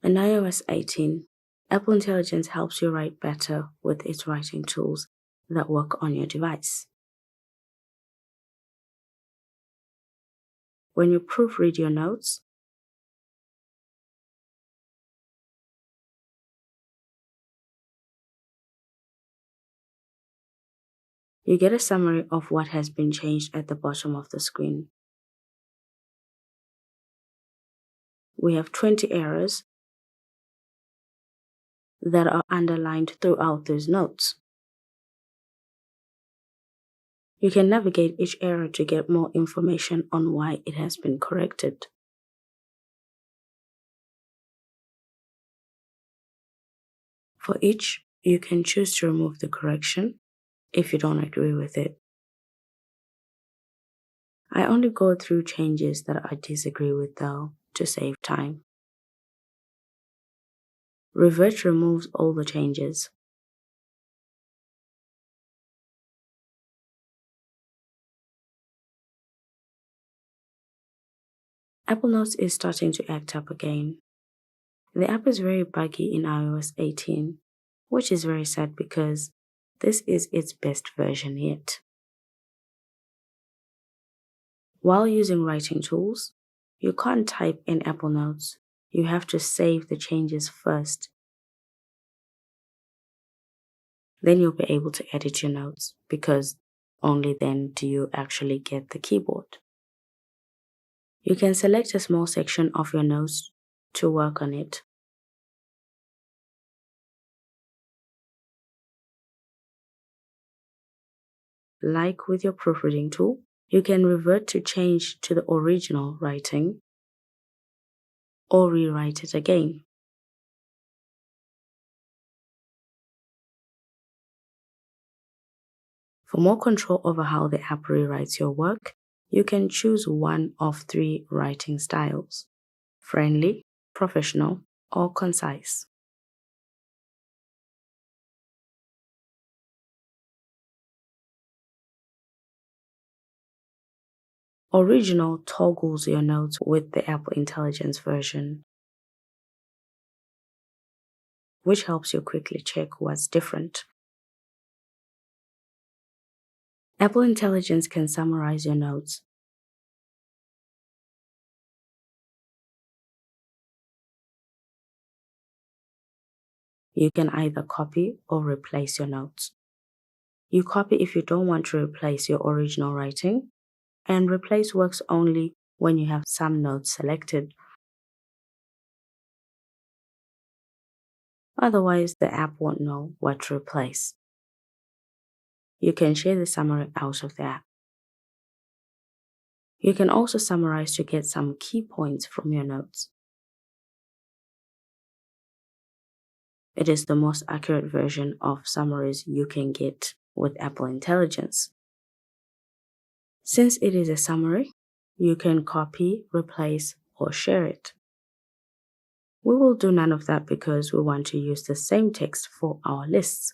In iOS 18, Apple Intelligence helps you write better with its writing tools that work on your device. When you proofread your notes, you get a summary of what has been changed at the bottom of the screen. We have 20 errors that are underlined throughout those notes. You can navigate each error to get more information on why it has been corrected. For each, you can choose to remove the correction if you don't agree with it. I only go through changes that I disagree with though, to save time. Revert removes all the changes. Apple Notes is starting to act up again. The app is very buggy in iOS 18, which is very sad because this is its best version yet. While using writing tools, you can't type in Apple Notes. You have to save the changes first. Then you'll be able to edit your notes because only then do you actually get the keyboard. You can select a small section of your notes to work on it. Like with your proofreading tool, you can revert to change to the original writing or rewrite it again. For more control over how the app rewrites your work, you can choose one of 3 writing styles: friendly, professional, or concise. Original toggles your notes with the Apple Intelligence version, which helps you quickly check what's different. Apple Intelligence can summarize your notes. You can either copy or replace your notes. You copy if you don't want to replace your original writing, and replace works only when you have some notes selected. Otherwise, the app won't know what to replace. You can share the summary out of the app. You can also summarize to get some key points from your notes. It is the most accurate version of summaries you can get with Apple Intelligence. Since it is a summary, you can copy, replace, or share it. We will do none of that because we want to use the same text for our lists.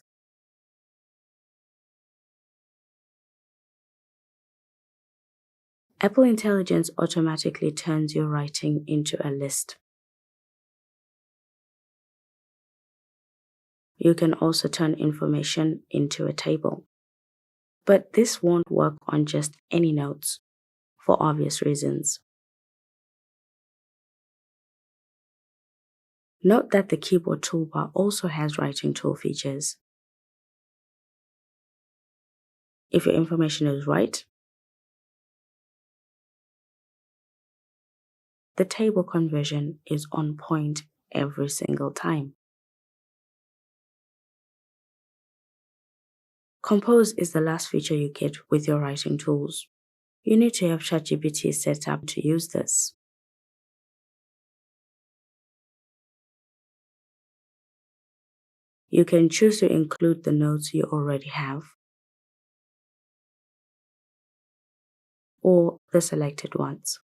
Apple Intelligence automatically turns your writing into a list. You can also turn information into a table. But this won't work on just any notes, for obvious reasons. Note that the keyboard toolbar also has writing tool features. If your information is right, the table conversion is on point every single time. Compose is the last feature you get with your writing tools. You need to have ChatGPT set up to use this. You can choose to include the notes you already have or the selected ones.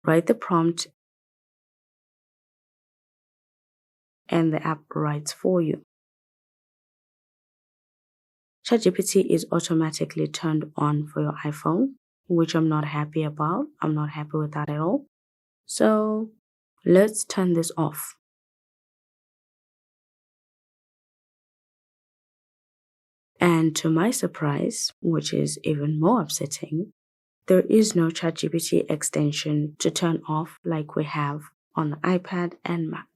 Write the prompt and the app writes for you. ChatGPT is automatically turned on for your iPhone, which I'm not happy about. I'm not happy with that at all. So Let's turn this off. And to my surprise, which is even more upsetting, there is no ChatGPT extension to turn off like we have on the iPad and Mac.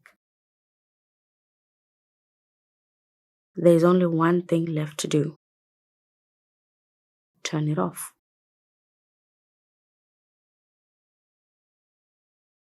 There's only one thing left to do: turn it off.